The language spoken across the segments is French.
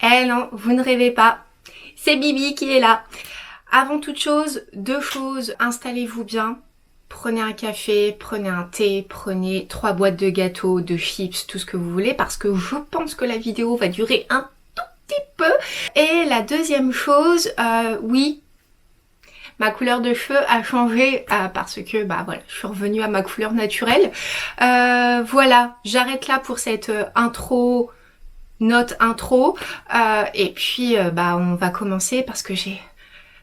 Eh non, vous ne rêvez pas, c'est Bibi qui est là. Avant toute chose, deux choses, installez-vous bien. Prenez un café, prenez un thé, prenez 3 boîtes de gâteaux, de chips, tout ce que vous voulez, parce que je pense que la vidéo va durer un tout petit peu. Et la deuxième chose, oui, ma couleur de cheveux a changé parce que voilà, je suis revenue à ma couleur naturelle. Voilà, j'arrête là pour cette note intro. Et puis on va commencer parce que j'ai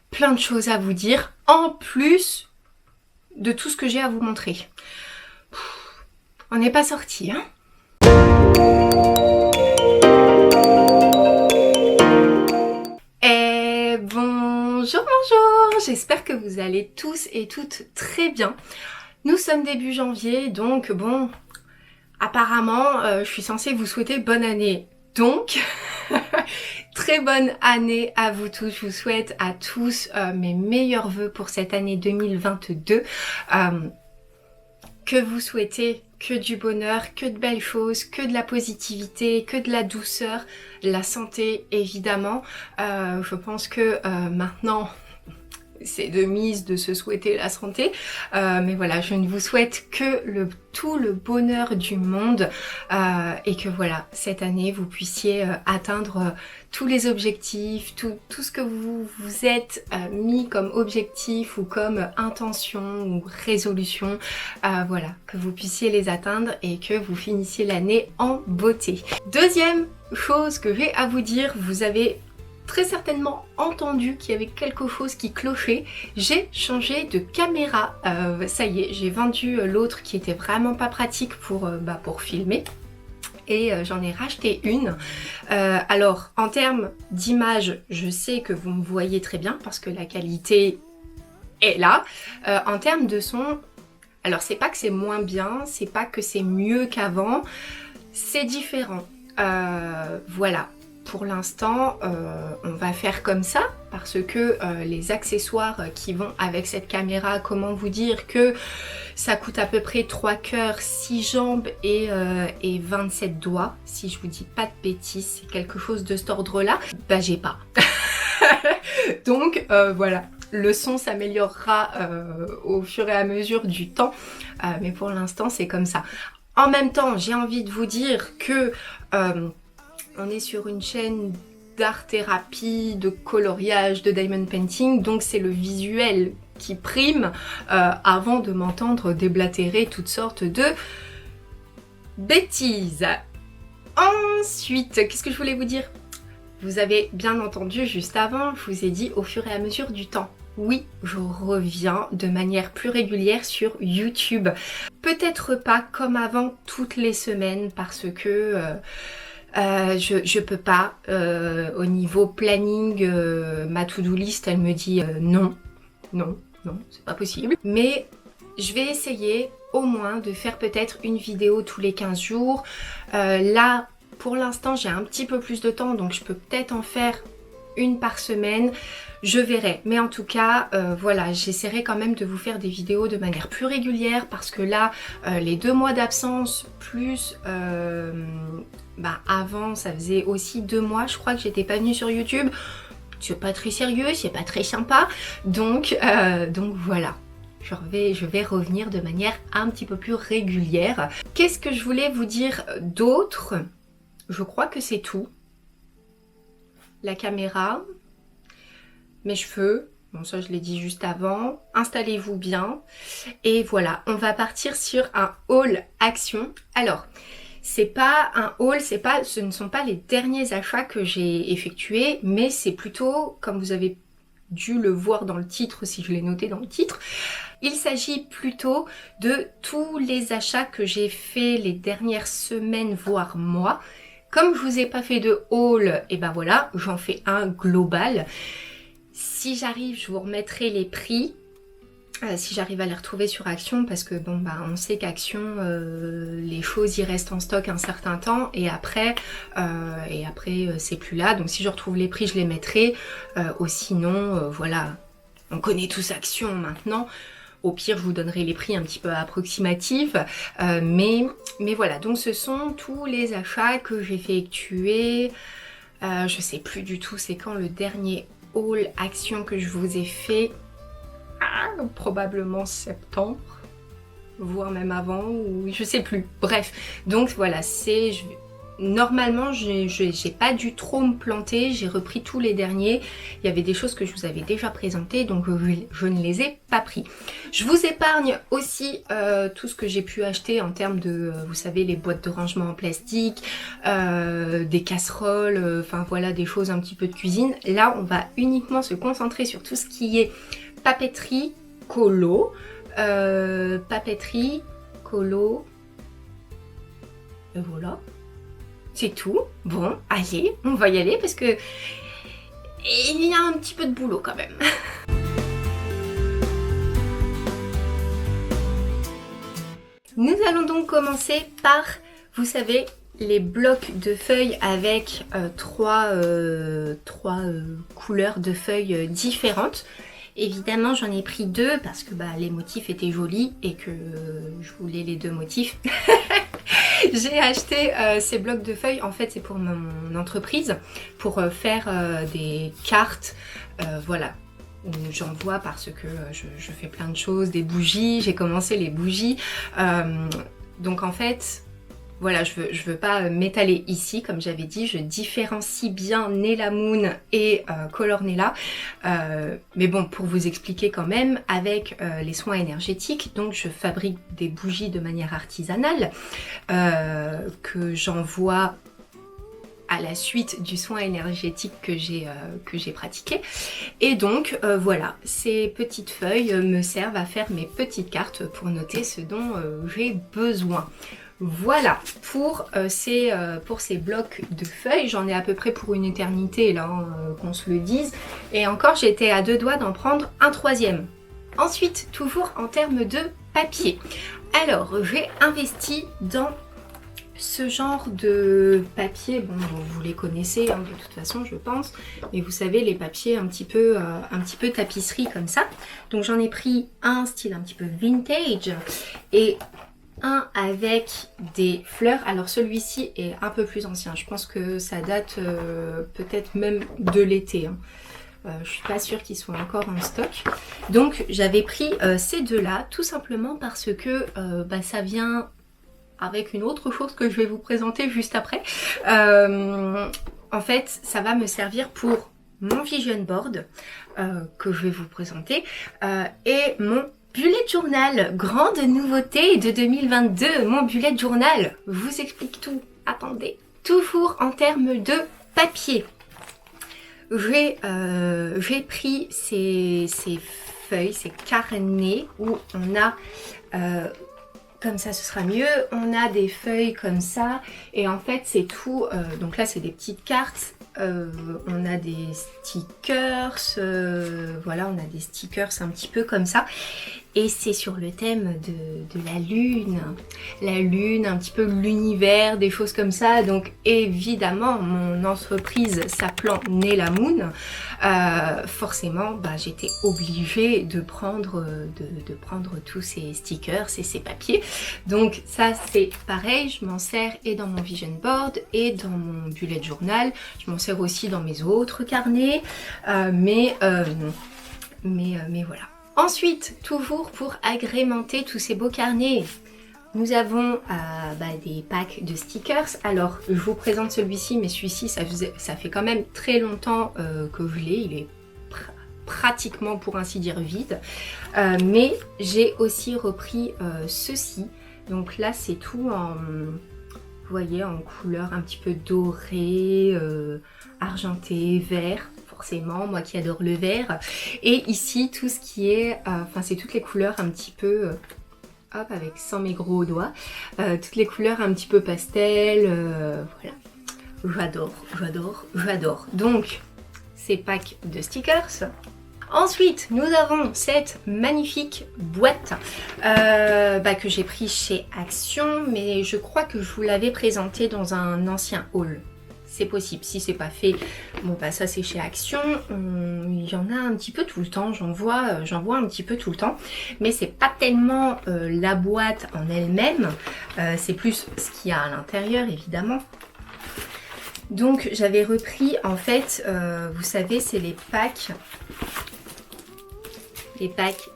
plein de choses à vous dire, en plus de tout ce que j'ai à vous montrer. On n'est pas sorti, hein? Et bonjour, bonjour! J'espère que vous allez tous et toutes très bien. Nous sommes début janvier, donc bon, apparemment, je suis censée vous souhaiter bonne année. Donc, très bonne année à vous tous. Je vous souhaite à tous mes meilleurs vœux pour cette année 2022. Que vous souhaitez que du bonheur, que de belles choses, que de la positivité, que de la douceur, la santé évidemment. Je pense que maintenant c'est de mise de se souhaiter la santé, mais voilà, je ne vous souhaite que tout le bonheur du monde et que voilà, cette année vous puissiez atteindre tous les objectifs, tout ce que vous vous êtes mis comme objectif ou comme intention ou résolution, voilà, que vous puissiez les atteindre et que vous finissiez l'année en beauté. Deuxième chose que j'ai à vous dire, vous avez très certainement entendu qu'il y avait quelque chose qui clochait. J'ai changé de caméra, ça y est, j'ai vendu l'autre qui était vraiment pas pratique pour filmer. Et j'en ai racheté une. Alors en termes d'image, je sais que vous me voyez très bien parce que la qualité est là. En termes de son, alors c'est pas que c'est moins bien, c'est pas que c'est mieux qu'avant, c'est différent. Voilà. Pour l'instant, on va faire comme ça parce que les accessoires qui vont avec cette caméra, comment vous dire que ça coûte à peu près 3 cœurs, 6 jambes et 27 doigts. Si je vous dis pas de bêtises, c'est quelque chose de cet ordre-là. Bah j'ai pas. Donc voilà. Le son s'améliorera au fur et à mesure du temps, mais pour l'instant c'est comme ça. En même temps, j'ai envie de vous dire que on est sur une chaîne d'art-thérapie, de coloriage, de diamond painting, donc c'est le visuel qui prime avant de m'entendre déblatérer toutes sortes de bêtises. Ensuite, qu'est-ce que je voulais vous dire? Vous avez bien entendu juste avant, je vous ai dit au fur et à mesure du temps. Oui, je reviens de manière plus régulière sur YouTube. Peut-être pas comme avant toutes les semaines parce que je peux pas, au niveau planning, ma to-do list elle me dit non, c'est pas possible. Mais je vais essayer au moins de faire peut-être une vidéo tous les 15 jours. Là, pour l'instant, j'ai un petit peu plus de temps, donc je peux peut-être en faire une par semaine. Je verrai, mais en tout cas voilà, j'essaierai quand même de vous faire des vidéos de manière plus régulière parce que là les 2 mois d'absence plus avant ça faisait aussi 2 mois je crois que j'étais pas venue sur YouTube. C'est pas très sérieux, c'est pas très sympa, donc voilà. Je vais revenir de manière un petit peu plus régulière. Qu'est-ce que je voulais vous dire d'autre? Je crois que c'est tout. La caméra, mes cheveux, bon ça je l'ai dit juste avant, installez-vous bien et voilà, on va partir sur un haul action. Alors, c'est pas un haul, ce ne sont pas les derniers achats que j'ai effectués, mais c'est plutôt, comme vous avez dû le voir dans le titre, si je l'ai noté dans le titre, il s'agit plutôt de tous les achats que j'ai fait les dernières semaines, voire mois. Comme je vous ai pas fait de haul, et ben voilà, j'en fais un global. Si j'arrive, je vous remettrai les prix, si j'arrive à les retrouver sur Action, parce que bon on sait qu'Action, les choses y restent en stock un certain temps, et après c'est plus là. Donc si je retrouve les prix, je les mettrai. Ou sinon, voilà, on connaît tous Action maintenant. Au pire, je vous donnerai les prix un petit peu approximatifs, mais voilà. Donc ce sont tous les achats que j'ai effectués Je sais plus du tout c'est quand le dernier haul action que je vous ai fait. Probablement septembre, voire même avant, ou je sais plus. Bref, donc voilà, normalement j'ai pas dû trop me planter, j'ai repris tous les derniers. Il y avait des choses que je vous avais déjà présentées, donc je ne les ai pas pris. Je vous épargne aussi tout ce que j'ai pu acheter en termes de, vous savez, les boîtes de rangement en plastique, des casseroles, enfin voilà, des choses un petit peu de cuisine. Là, on va uniquement se concentrer sur tout ce qui est papeterie, colo, papeterie, colo, et voilà. C'est tout. Bon, allez, on va y aller parce que il y a un petit peu de boulot quand même. Nous allons donc commencer par, vous savez, les blocs de feuilles avec trois couleurs de feuilles différentes. Évidemment, j'en ai pris deux parce que les motifs étaient jolis et que je voulais les deux motifs. J'ai acheté ces blocs de feuilles, en fait c'est pour mon entreprise, pour faire des cartes, voilà, où j'envoie parce que je fais plein de choses, des bougies, j'ai commencé les bougies, donc en fait... Voilà, je veux pas m'étaler ici, comme j'avais dit, je différencie bien Nella Moon et Color Nella. Mais bon, pour vous expliquer quand même, avec les soins énergétiques, donc je fabrique des bougies de manière artisanale que j'envoie à la suite du soin énergétique que j'ai pratiqué. Et donc voilà, ces petites feuilles me servent à faire mes petites cartes pour noter ce dont j'ai besoin. Voilà, pour ces blocs de feuilles, j'en ai à peu près pour une éternité là, qu'on se le dise. Et encore, j'étais à deux doigts d'en prendre un troisième. Ensuite, toujours en termes de papier. Alors, j'ai investi dans ce genre de papier, bon vous les connaissez hein, de toute façon je pense, mais vous savez les papiers un petit peu tapisserie comme ça. Donc j'en ai pris un style un petit peu vintage et un avec des fleurs. Alors celui-ci est un peu plus ancien, je pense que ça date peut-être même de l'été. Hein. Je suis pas sûre qu'ils soient encore en stock. Donc j'avais pris ces deux-là tout simplement parce que ça vient avec une autre chose que je vais vous présenter juste après. En fait, ça va me servir pour mon vision board que je vais vous présenter et mon bullet journal. Grande nouveauté de 2022, mon bullet journal. Je vous explique tout. Attendez. Toujours en termes de papier. J'ai pris ces feuilles, ces carnets où on a... comme ça ce sera mieux, on a des feuilles comme ça et en fait c'est tout, donc là c'est des petites cartes, on a des stickers, voilà on a des stickers un petit peu comme ça et c'est sur le thème de la lune, un petit peu l'univers, des choses comme ça. Donc évidemment mon entreprise s'appelant Nella Moon, forcément j'étais obligée de prendre tous ces stickers et ces papiers. Donc ça c'est pareil, je m'en sers et dans mon vision board et dans mon bullet journal, je m'en sers aussi dans mes autres carnets, mais voilà. Ensuite, toujours pour agrémenter tous ces beaux carnets, nous avons des packs de stickers. Alors, je vous présente celui-ci, mais celui-ci, ça fait quand même très longtemps que je l'ai. Il est pratiquement, pour ainsi dire, vide. Mais j'ai aussi repris ceci. Donc là, c'est tout en, vous voyez, en couleur un petit peu dorée, argentée, vert. Forcément, moi qui adore le vert. Et ici, tout ce qui est... c'est toutes les couleurs un petit peu... hop, avec sans mes gros doigts. Toutes les couleurs un petit peu pastel. Voilà. J'adore. Donc, ces packs de stickers. Ensuite, nous avons cette magnifique boîte que j'ai pris chez Action. Mais je crois que je vous l'avais présentée dans un ancien haul. C'est possible, si c'est pas fait, bon ça c'est chez Action, il y en a un petit peu tout le temps, j'en vois un petit peu tout le temps, mais c'est pas tellement la boîte en elle-même, c'est plus ce qu'il y a à l'intérieur évidemment. Donc j'avais repris en fait, vous savez, c'est les packs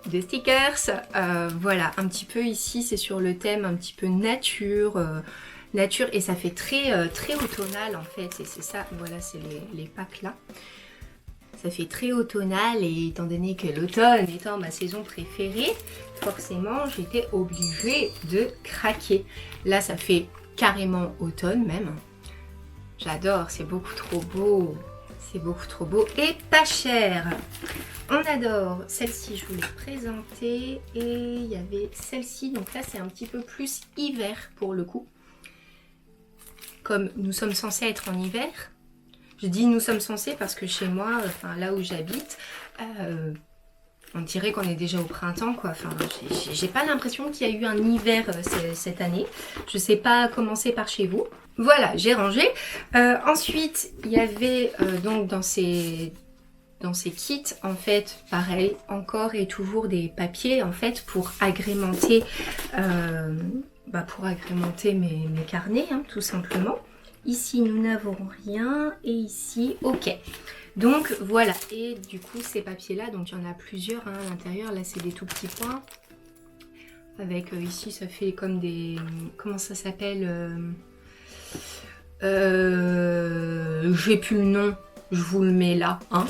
de stickers. Voilà, un petit peu ici, c'est sur le thème un petit peu nature. Nature, et ça fait très, très automnal en fait. Et c'est ça, voilà, c'est les packs là. Ça fait très automnal, et étant donné que l'automne étant ma saison préférée, forcément j'étais obligée de craquer. Là ça fait carrément automne même. J'adore, c'est beaucoup trop beau. C'est beaucoup trop beau et pas cher. On adore. Celle-ci je vous l'ai présentée, et il y avait celle-ci. Donc là c'est un petit peu plus hiver pour le coup. Comme nous sommes censés être en hiver. Je dis nous sommes censés parce que chez moi, enfin là où j'habite, on dirait qu'on est déjà au printemps quoi. Enfin, j'ai pas l'impression qu'il y a eu un hiver cette année. Je sais pas comment c'est par chez vous. Voilà, j'ai rangé. Ensuite, il y avait donc dans ces kits, en fait, pareil, encore et toujours des papiers en fait pour agrémenter, mes carnets, hein, tout simplement. Ici, nous n'avons rien. Et ici, ok. Donc, voilà. Et du coup, ces papiers-là, donc il y en a plusieurs hein, à l'intérieur. Là, c'est des tout petits points. Avec, ici, ça fait comme des... Comment ça s'appelle j'ai plus le nom. Je vous le mets là. Hein.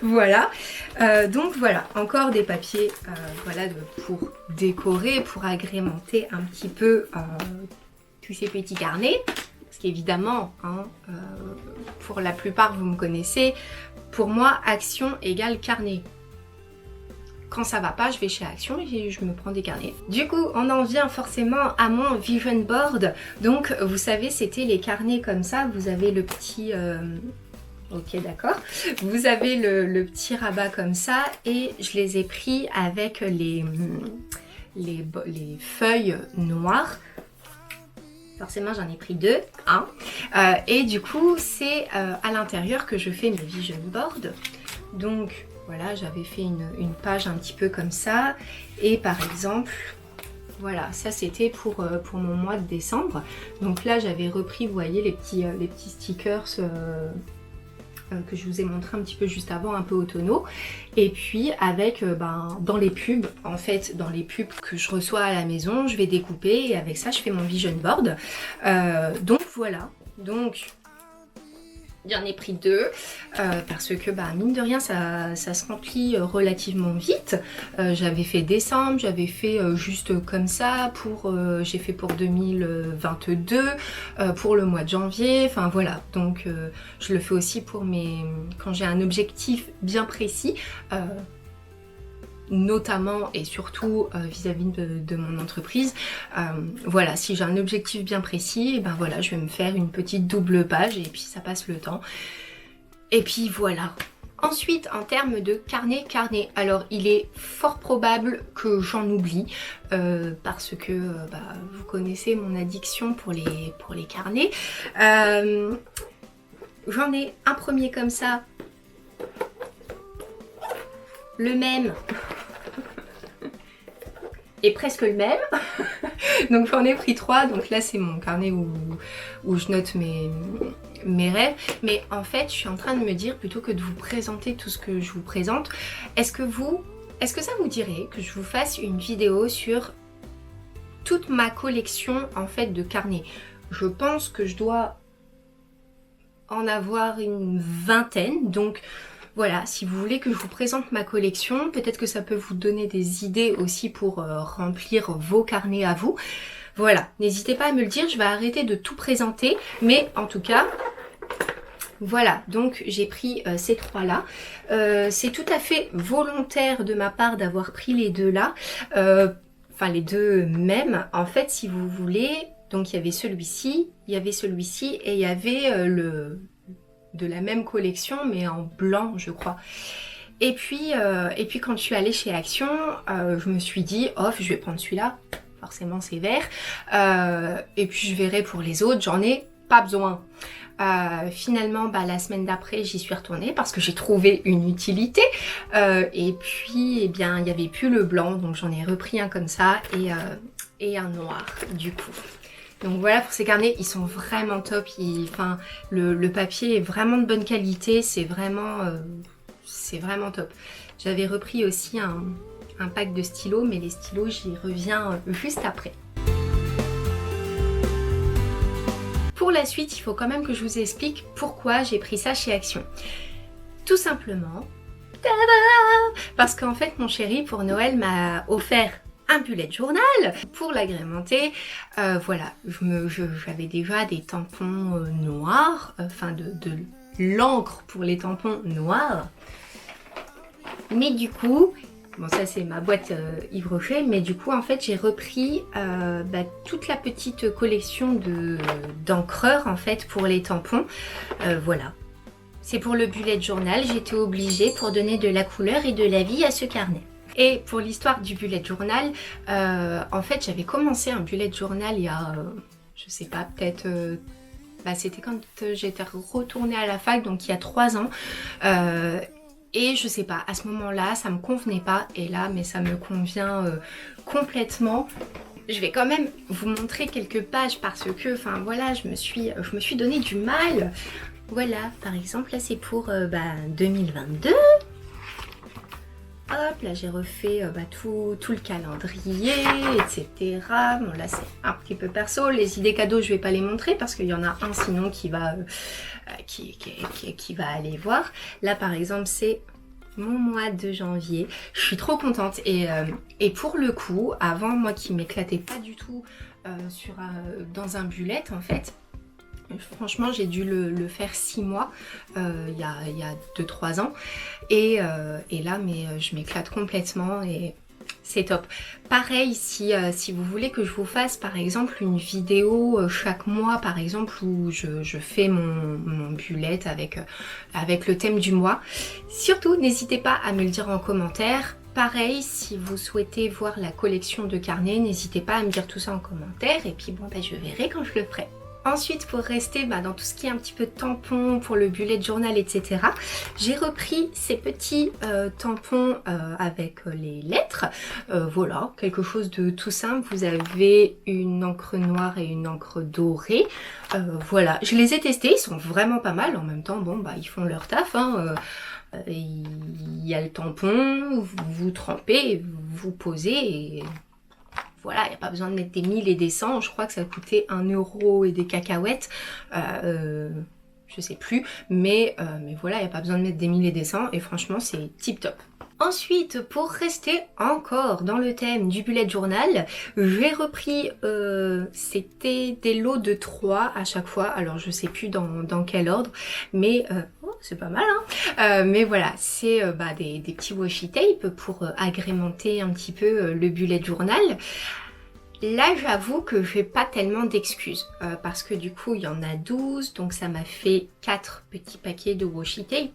Voilà. Donc, voilà. Encore des papiers voilà, pour décorer, pour agrémenter un petit peu... tous ces petits carnets, parce qu'évidemment, hein, pour la plupart vous me connaissez, pour moi Action égale carnet. Quand ça va pas, je vais chez Action et je me prends des carnets. Du coup, on en vient forcément à mon vision board. Donc, vous savez, c'était les carnets comme ça. Vous avez le petit... Ok, d'accord. Vous avez le petit rabat comme ça, et je les ai pris avec les feuilles noires. Forcément j'en ai pris deux, hein. Et du coup c'est à l'intérieur que je fais mes vision boards. Donc voilà, j'avais fait une page un petit peu comme ça, et par exemple voilà, ça c'était pour mon mois de décembre. Donc là j'avais repris, vous voyez, les petits stickers que je vous ai montré un petit peu juste avant, un peu automnaux, et puis avec dans les pubs, en fait dans les pubs que je reçois à la maison, je vais découper, et avec ça je fais mon vision board. Donc voilà, donc j'en ai pris deux parce que mine de rien ça se remplit relativement vite. J'avais fait décembre, j'avais fait juste comme ça pour j'ai fait pour 2022, pour le mois de janvier, enfin voilà. Donc je le fais aussi pour quand j'ai un objectif bien précis, notamment et surtout vis-à-vis de mon entreprise. Voilà, si j'ai un objectif bien précis, et ben voilà, je vais me faire une petite double page, et puis ça passe le temps. Et puis voilà. Ensuite, en termes de carnet, alors il est fort probable que j'en oublie parce que vous connaissez mon addiction pour les carnets. J'en ai un premier comme ça, le même et presque le même. Donc j'en ai pris 3, donc là c'est mon carnet où je note mes rêves. Mais en fait je suis en train de me dire, plutôt que de vous présenter tout ce que je vous présente, est-ce que ça vous dirait que je vous fasse une vidéo sur toute ma collection en fait de carnets? Je pense que je dois en avoir une vingtaine, donc voilà, si vous voulez que je vous présente ma collection, peut-être que ça peut vous donner des idées aussi pour remplir vos carnets à vous. Voilà, n'hésitez pas à me le dire, je vais arrêter de tout présenter, mais en tout cas, voilà, donc j'ai pris ces 3 là. C'est tout à fait volontaire de ma part d'avoir pris les 2 là, enfin les 2 mêmes, en fait, si vous voulez. Donc il y avait celui-ci, et il y avait de la même collection mais en blanc je crois. Et puis quand je suis allée chez Action, je me suis dit je vais prendre celui-là, forcément c'est vert, et puis je verrai pour les autres, j'en ai pas besoin. Finalement la semaine d'après j'y suis retournée parce que j'ai trouvé une utilité, et puis il n'y avait plus le blanc, donc j'en ai repris un comme ça, et un noir du coup. Donc voilà pour ces carnets, ils sont vraiment top. Enfin, le papier est vraiment de bonne qualité, c'est vraiment top. J'avais repris aussi un pack de stylos, mais les stylos, j'y reviens juste après. Pour la suite, il faut quand même que je vous explique pourquoi j'ai pris ça chez Action. Tout simplement, parce qu'en fait, mon chéri, pour Noël, m'a offert un bullet journal pour l'agrémenter. Voilà, j'avais déjà des tampons noirs, enfin de l'encre pour les tampons noirs. Mais du coup, bon ça c'est ma boîte Yves Rocher, mais du coup en fait j'ai repris toute la petite collection d'encreurs en fait pour les tampons. Voilà. C'est pour le bullet journal, j'étais obligée pour donner de la couleur et de la vie à ce carnet. Et pour l'histoire du bullet journal, en fait j'avais commencé un bullet journal il y a, je sais pas, peut-être... c'était quand j'étais retournée à la fac, donc il y a 3 ans. Et je sais pas, à ce moment-là, ça me convenait pas. Et là, mais ça me convient complètement. Je vais quand même vous montrer quelques pages parce que, enfin voilà, je me suis donné du mal. Voilà, par exemple, là c'est pour 2022. Hop, là j'ai refait tout le calendrier, etc. Bon là c'est un petit peu perso, les idées cadeaux je vais pas les montrer parce qu'il y en a un sinon qui va aller voir. Là par exemple c'est mon mois de janvier, je suis trop contente et pour le coup, avant moi qui m'éclatais pas du tout dans un bullet en fait. Franchement, j'ai dû le faire 6 mois, il y a 2-3 ans. Et là, je m'éclate complètement et c'est top. Pareil, si vous voulez que je vous fasse par exemple une vidéo chaque mois, par exemple, où je fais mon bullet avec le thème du mois, surtout n'hésitez pas à me le dire en commentaire. Pareil, si vous souhaitez voir la collection de carnets, n'hésitez pas à me dire tout ça en commentaire. Et puis bon, je verrai quand je le ferai. Ensuite, pour rester dans tout ce qui est un petit peu tampons pour le bullet journal, etc., j'ai repris ces petits tampons avec les lettres. Voilà, quelque chose de tout simple. Vous avez une encre noire et une encre dorée. Voilà, je les ai testés, ils sont vraiment pas mal. En même temps, bon, ils font leur taf. Il y a le tampon, vous trempez, vous posez et... Voilà, il n'y a pas besoin de mettre des 1000 et des 100. Je crois que ça coûtait 1 € et des cacahuètes. Je sais plus. Mais voilà, il n'y a pas besoin de mettre des 1000 et des 100. Et franchement, c'est tip top. Ensuite, pour rester encore dans le thème du bullet journal, j'ai repris, c'était des lots de 3 à chaque fois. Alors, je sais plus dans quel ordre. Mais... c'est pas mal mais voilà, c'est des petits washi tape pour agrémenter un petit peu le bullet journal. Là j'avoue que j'ai pas tellement d'excuses parce que du coup il y en a 12, donc ça m'a fait 4 petits paquets de washi tape.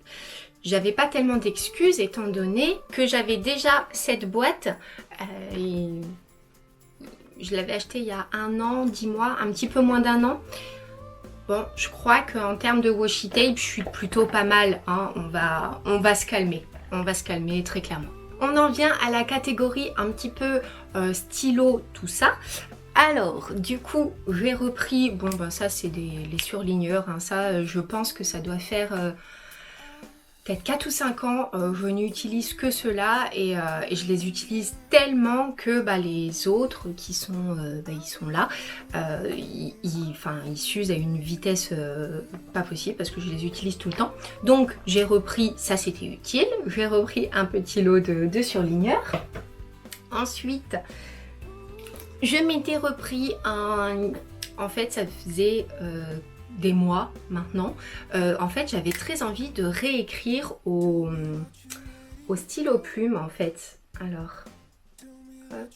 J'avais pas tellement d'excuses étant donné que j'avais déjà cette boîte je l'avais achetée il y a 1 an, 10 mois, un petit peu moins d'1 an. Bon, je crois qu'en termes de washi tape, je suis plutôt pas mal. On va se calmer. On va se calmer très clairement. On en vient à la catégorie un petit peu stylo, tout ça. Alors, du coup, j'ai repris... Bon, ça, c'est les surligneurs. Ça, je pense que ça doit faire... peut-être 4 ou 5 ans, je n'utilise que ceux-là et je les utilise tellement que les autres qui sont, ils sont là, ils s'usent à une vitesse pas possible parce que je les utilise tout le temps. Donc j'ai repris, ça c'était utile, j'ai repris un petit lot de surligneurs. Ensuite, je m'étais repris en fait ça faisait... des mois maintenant. En fait, j'avais très envie de réécrire au stylo plume en fait. Alors, hop,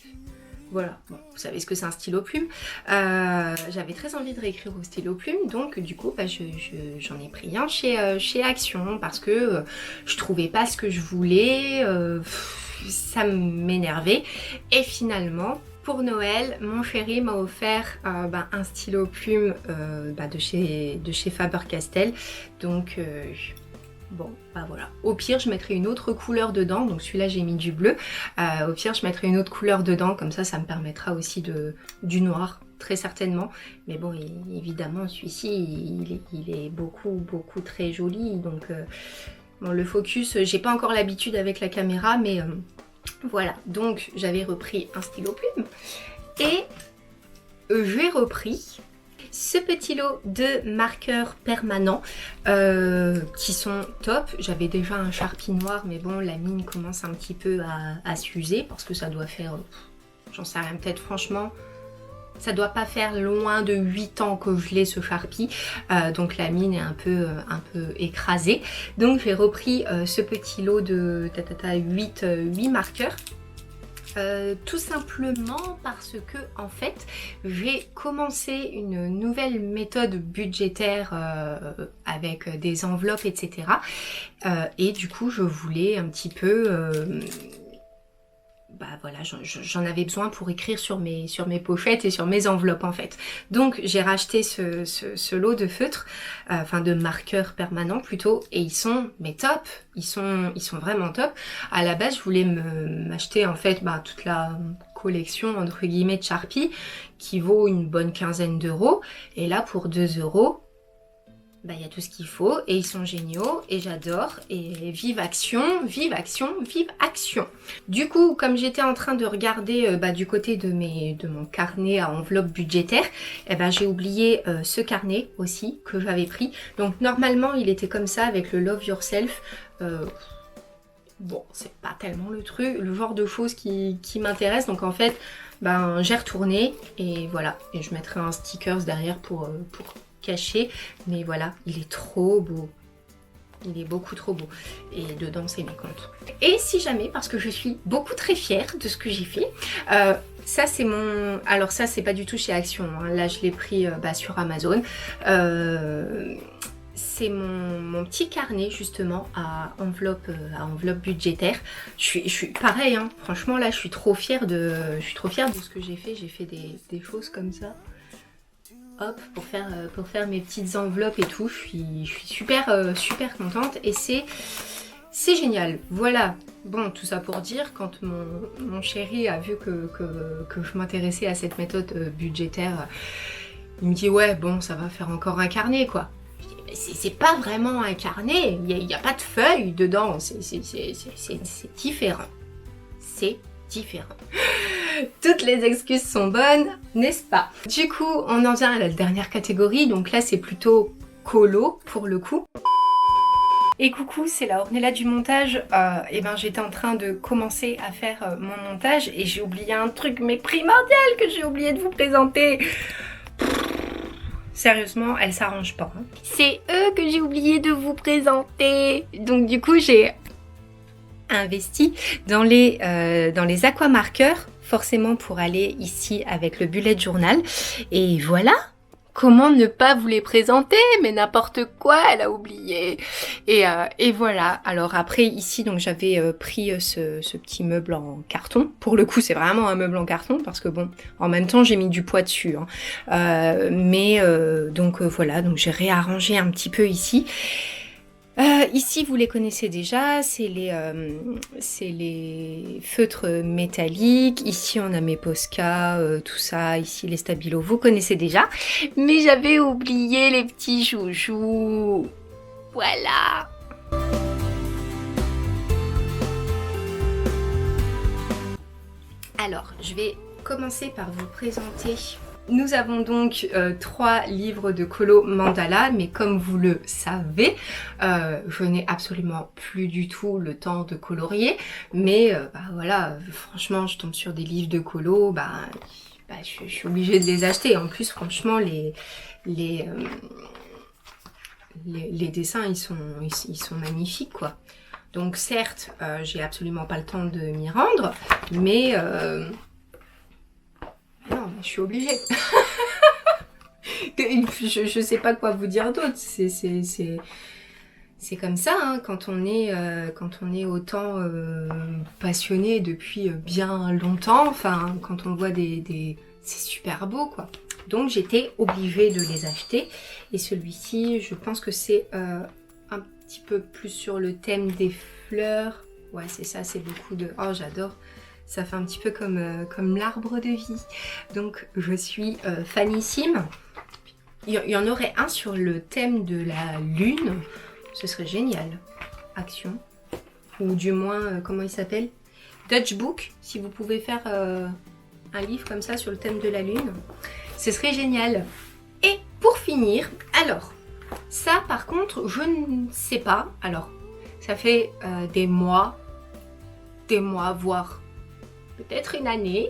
voilà. Bon, vous savez ce que c'est un stylo plume. J'avais très envie de réécrire au stylo plume, donc du coup, j'en ai pris un chez Action parce que je trouvais pas ce que je voulais. Ça m'énervait. Et finalement, pour Noël, mon chéri m'a offert un stylo plume de chez Faber-Castell. Donc, bon, voilà. Au pire, je mettrai une autre couleur dedans. Donc celui-là, j'ai mis du bleu. Au pire, je mettrai une autre couleur dedans. Comme ça me permettra aussi du noir très certainement. Mais bon, évidemment, celui-ci, il est beaucoup très joli. Donc, bon, le focus, j'ai pas encore l'habitude avec la caméra, mais voilà. Donc, j'avais repris un stylo plume et j'ai repris ce petit lot de marqueurs permanents qui sont top. J'avais déjà un Sharpie noir, mais bon, la mine commence un petit peu à s'user parce que ça doit faire, j'en sais rien, peut-être franchement, ça doit pas faire loin de 8 ans que je l'ai ce Sharpie, donc la mine est un peu écrasée. Donc j'ai repris ce petit lot de 8 marqueurs. Tout simplement parce que en fait j'ai commencé une nouvelle méthode budgétaire avec des enveloppes etc. Et du coup je voulais un petit peu bah voilà, j'en avais besoin pour écrire sur mes pochettes et sur mes enveloppes en fait. Donc j'ai racheté ce lot de feutres, enfin de marqueurs permanents plutôt, et ils sont mais top, ils sont vraiment top. À la base je voulais m'acheter en fait toute la collection entre guillemets de Sharpie qui vaut une bonne quinzaine d'euros, et là pour 2 euros, il y a tout ce qu'il faut et ils sont géniaux et j'adore, et vive action, vive action, vive action. Du coup, comme j'étais en train de regarder du côté de mon carnet à enveloppe budgétaire, j'ai oublié ce carnet aussi que j'avais pris. Donc normalement il était comme ça avec le Love Yourself. Bon, c'est pas tellement le genre de choses qui m'intéresse, donc en fait j'ai retourné et voilà, et je mettrai un stickers derrière pour caché, mais voilà, il est trop beau, il est beaucoup trop beau, et dedans c'est mes comptes. Et si jamais, parce que je suis très fière de ce que j'ai fait, ça c'est mon... Alors ça c'est pas du tout chez Action, hein. Là je l'ai pris sur Amazon. C'est mon petit carnet justement à enveloppe budgétaire. Je suis pareil, hein. Franchement là je suis trop fière de ce que j'ai fait. J'ai fait des choses comme ça. Hop, pour faire mes petites enveloppes et tout, je suis super contente et c'est génial. Voilà, bon, tout ça pour dire, quand mon chéri a vu que je m'intéressais à cette méthode budgétaire, il me dit ouais bon, ça va faire encore un carnet quoi. C'est pas vraiment un carnet, il n'y a pas de feuilles dedans, c'est différent. C'est différent. Toutes les excuses sont bonnes, n'est-ce pas? Du coup, on en vient à la dernière catégorie, donc là c'est plutôt colo pour le coup. Et coucou, c'est la Ornella du montage. J'étais en train de commencer à faire mon montage et j'ai oublié un truc mais primordial que j'ai oublié de vous présenter. Sérieusement, elle s'arrange pas. Hein. C'est eux que j'ai oublié de vous présenter. Donc du coup, j'ai investi dans les aquamarqueurs, forcément pour aller ici avec le bullet journal. Et voilà, comment ne pas vous les présenter, mais n'importe quoi, elle a oublié. Et voilà, alors après ici, donc j'avais pris ce petit meuble en carton. Pour le coup, c'est vraiment un meuble en carton, parce que bon, en même temps, j'ai mis du poids dessus. Hein. Donc voilà, donc j'ai réarrangé un petit peu ici. Ici, vous les connaissez déjà, c'est les feutres métalliques. Ici, on a mes Posca, tout ça. Ici, les Stabilo, vous connaissez déjà. Mais j'avais oublié les petits joujoux. Voilà. Alors, je vais commencer par vous présenter... Nous avons donc 3 livres de colo mandala, mais comme vous le savez, je n'ai absolument plus du tout le temps de colorier. Mais voilà, franchement, je tombe sur des livres de colo, je suis obligée de les acheter. En plus, franchement, les dessins, ils sont magnifiques, quoi. Donc certes, j'ai absolument pas le temps de m'y rendre, mais... non, mais je suis obligée. je sais pas quoi vous dire d'autre. C'est comme ça, hein, quand on est autant passionné depuis bien longtemps. Enfin, quand on voit c'est super beau, quoi. Donc j'étais obligée de les acheter. Et celui-ci, je pense que c'est un petit peu plus sur le thème des fleurs. Ouais, c'est ça, c'est beaucoup de... Oh, j'adore. Ça fait un petit peu comme l'arbre de vie. Donc je suis fanissime. Il y en aurait un sur le thème de la lune. Ce serait génial. Action. Ou du moins, comment il s'appelle? Dutch Book. Si vous pouvez faire un livre comme ça sur le thème de la lune. Ce serait génial. Et pour finir, alors, ça par contre, je ne sais pas. Alors, ça fait des mois, voire peut-être une année,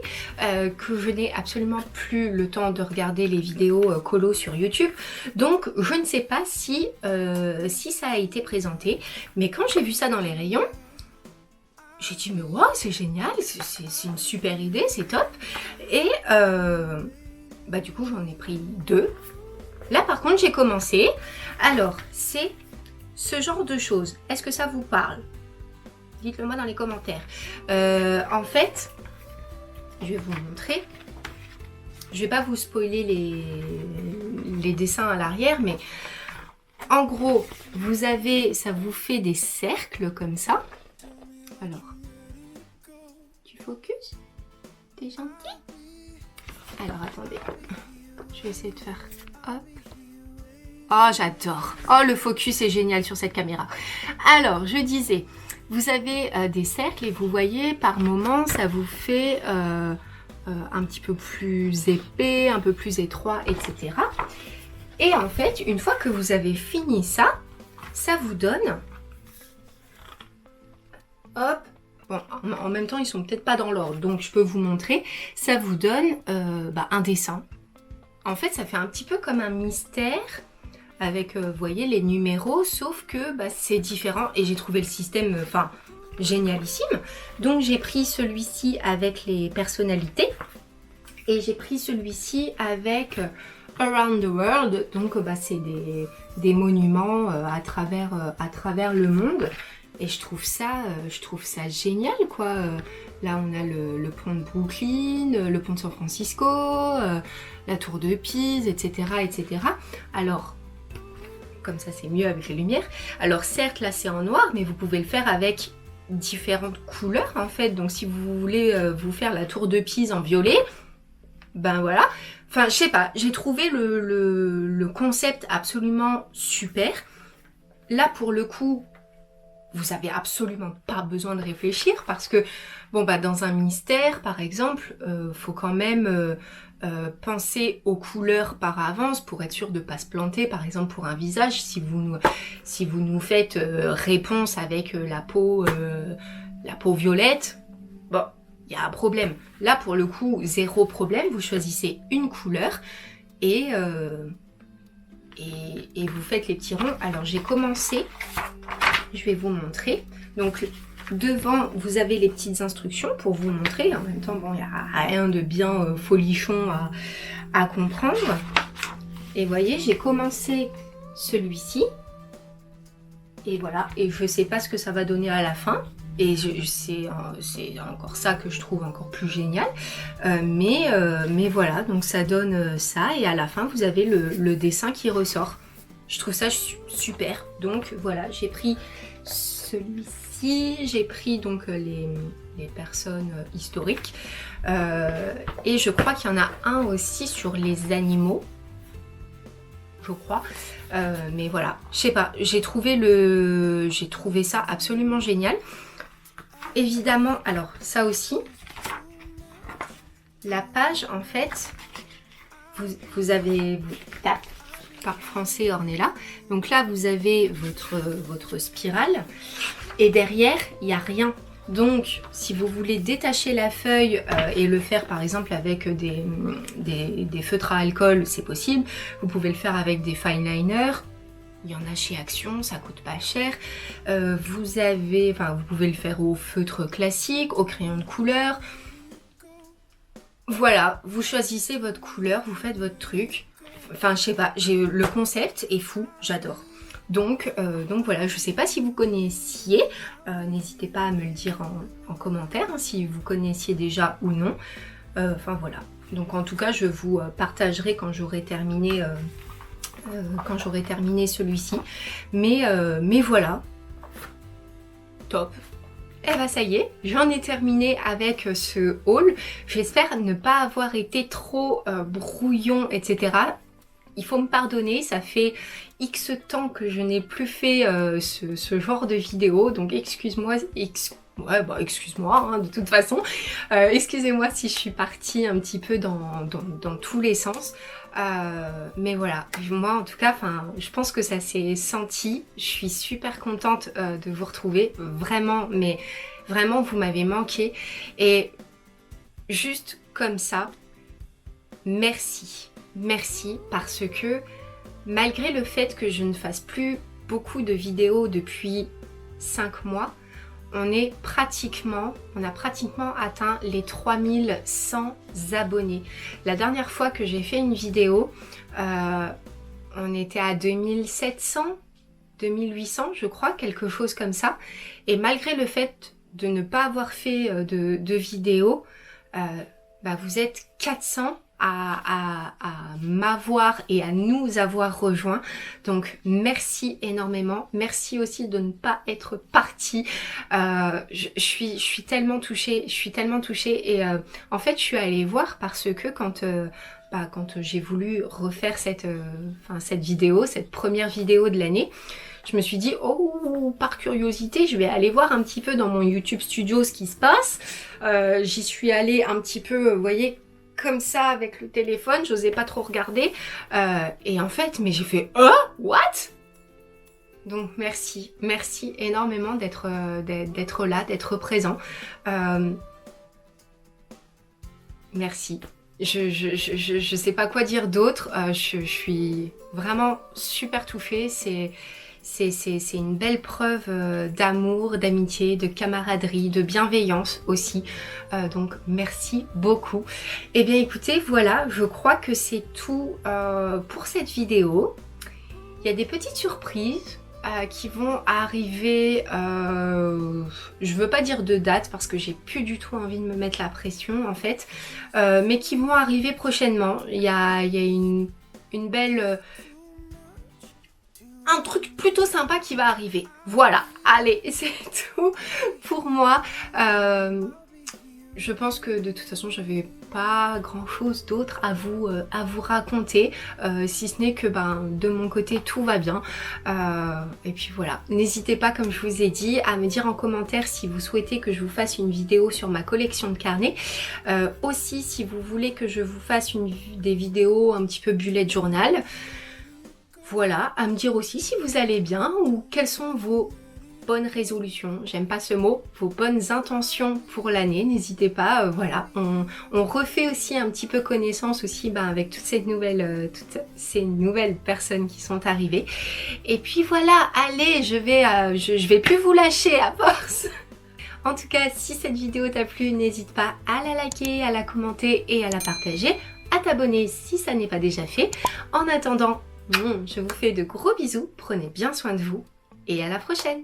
que je n'ai absolument plus le temps de regarder les vidéos colo sur YouTube. Donc, je ne sais pas si ça a été présenté. Mais quand j'ai vu ça dans les rayons, j'ai dit, mais wow, c'est génial, c'est une super idée, c'est top. Et bah, du coup, j'en ai pris 2. Là, par contre, j'ai commencé. Alors, c'est ce genre de choses. Est-ce que ça vous parle? Dites-le moi dans les commentaires. En fait, je vais vous montrer. Je vais pas vous spoiler les dessins à l'arrière, mais en gros, vous avez, ça vous fait des cercles comme ça. Alors, tu focus? T'es gentil? Alors, attendez. Je vais essayer de faire... Hop. Oh, j'adore. Oh, le focus est génial sur cette caméra. Alors, je disais, vous avez des cercles et vous voyez, par moments, ça vous fait un petit peu plus épais, un peu plus étroit, etc. Et en fait, une fois que vous avez fini ça, ça vous donne... Hop. Bon, en même temps, ils sont peut-être pas dans l'ordre, donc je peux vous montrer. Ça vous donne un dessin. En fait, ça fait un petit peu comme un mystère avec, vous voyez, les numéros, sauf que c'est différent et j'ai trouvé le système, génialissime. Donc, j'ai pris celui-ci avec les personnalités et j'ai pris celui-ci avec Around the World. Donc, c'est des monuments à travers le monde. Et je trouve ça génial, quoi. Là, on a le pont de Brooklyn, le pont de San Francisco, la tour de Pise, etc., etc. Alors, comme ça, c'est mieux avec la lumière. Alors, certes, là, c'est en noir, mais vous pouvez le faire avec différentes couleurs, en fait. Donc, si vous voulez vous faire la tour de Pise en violet, ben voilà. Enfin, je sais pas, j'ai trouvé le concept absolument super. Là, pour le coup... Vous n'avez absolument pas besoin de réfléchir parce que, dans un mystère, par exemple, faut quand même penser aux couleurs par avance pour être sûr de ne pas se planter. Par exemple, pour un visage, si vous nous faites réponse avec la peau violette, bon, il y a un problème. Là, pour le coup, zéro problème. Vous choisissez une couleur et vous faites les petits ronds. Alors, j'ai commencé... Je vais vous montrer. Donc, devant, vous avez les petites instructions pour vous montrer. En même temps, bon, il n'y a rien de bien folichon à comprendre. Et voyez, j'ai commencé celui-ci. Et voilà. Et je ne sais pas ce que ça va donner à la fin. Et c'est encore ça que je trouve encore plus génial. Mais voilà, donc ça donne ça. Et à la fin, vous avez le dessin qui ressort. Je trouve ça super. Donc voilà, j'ai pris celui-ci, j'ai pris donc les personnes historiques. Et je crois qu'il y en a un aussi sur les animaux. Je crois. Mais voilà, je sais pas, j'ai trouvé ça absolument génial. Évidemment, alors ça aussi, la page en fait, vous avez... Par français Ornella. Donc là, vous avez votre spirale et derrière, il n'y a rien. Donc, si vous voulez détacher la feuille et le faire par exemple avec des feutres à alcool, c'est possible. Vous pouvez le faire avec des fine liners. Il y en a chez Action, ça coûte pas cher. Vous pouvez le faire au feutre classique, au crayon de couleur. Voilà, vous choisissez votre couleur, vous faites votre truc. Enfin, je sais pas, le concept est fou, j'adore. Donc voilà, je sais pas si vous connaissiez, n'hésitez pas à me le dire en commentaire, hein, si vous connaissiez déjà ou non. Enfin voilà, donc en tout cas, je vous partagerai quand j'aurai terminé, celui-ci. Mais voilà, top. Eh ben ça y est, j'en ai terminé avec ce haul. J'espère ne pas avoir été trop brouillon, etc. Il faut me pardonner, ça fait X temps que je n'ai plus fait ce genre de vidéo, donc excuse-moi, excuse-moi hein, de toute façon. Excusez-moi si je suis partie un petit peu dans tous les sens. Mais voilà, moi en tout cas, je pense que ça s'est senti. Je suis super contente de vous retrouver, vraiment, mais vraiment vous m'avez manqué. Et juste comme ça, merci. Merci parce que malgré le fait que je ne fasse plus beaucoup de vidéos depuis 5 mois, on a pratiquement atteint les 3100 abonnés. La dernière fois que j'ai fait une vidéo, on était à 2700, 2800 je crois, quelque chose comme ça. Et malgré le fait de ne pas avoir fait de vidéo, vous êtes 400 à m'avoir et à nous avoir rejoints. Donc merci énormément. Merci aussi de ne pas être partie. Je suis tellement touchée. Et en fait, je suis allée voir parce que quand j'ai voulu refaire cette vidéo, cette première vidéo de l'année, je me suis dit, oh, par curiosité, je vais aller voir un petit peu dans mon YouTube Studio ce qui se passe. J'y suis allée un petit peu, vous voyez, comme ça avec le téléphone, j'osais pas trop regarder. Et en fait, mais j'ai fait, oh, what? Donc merci énormément d'être là, d'être présent. Merci. Je sais pas quoi dire d'autre. Je suis vraiment super touffée. C'est une belle preuve d'amour, d'amitié, de camaraderie, de bienveillance aussi. Donc merci beaucoup. Et bien écoutez, voilà, je crois que c'est tout pour cette vidéo. Il y a des petites surprises qui vont arriver, je veux pas dire de date parce que j'ai plus du tout envie de me mettre la pression en fait, mais qui vont arriver prochainement. Il y a une belle... un truc plutôt sympa qui va arriver. Voilà, allez, c'est tout pour moi. Je pense que de toute façon, j'avais pas grand chose d'autre à vous raconter, si ce n'est que de mon côté tout va bien. Et puis voilà, n'hésitez pas, comme je vous ai dit, à me dire en commentaire si vous souhaitez que je vous fasse une vidéo sur ma collection de carnets. Aussi, si vous voulez que je vous fasse des vidéos un petit peu bullet journal. Voilà, à me dire aussi si vous allez bien ou quelles sont vos bonnes résolutions, j'aime pas ce mot, vos bonnes intentions pour l'année, n'hésitez pas, voilà, on refait aussi un petit peu connaissance aussi avec toutes ces nouvelles personnes qui sont arrivées. Et puis voilà, allez, je vais plus vous lâcher à force. En tout cas, si cette vidéo t'a plu, n'hésite pas à la liker, à la commenter et à la partager, à t'abonner si ça n'est pas déjà fait. En attendant, je vous fais de gros bisous, prenez bien soin de vous et à la prochaine!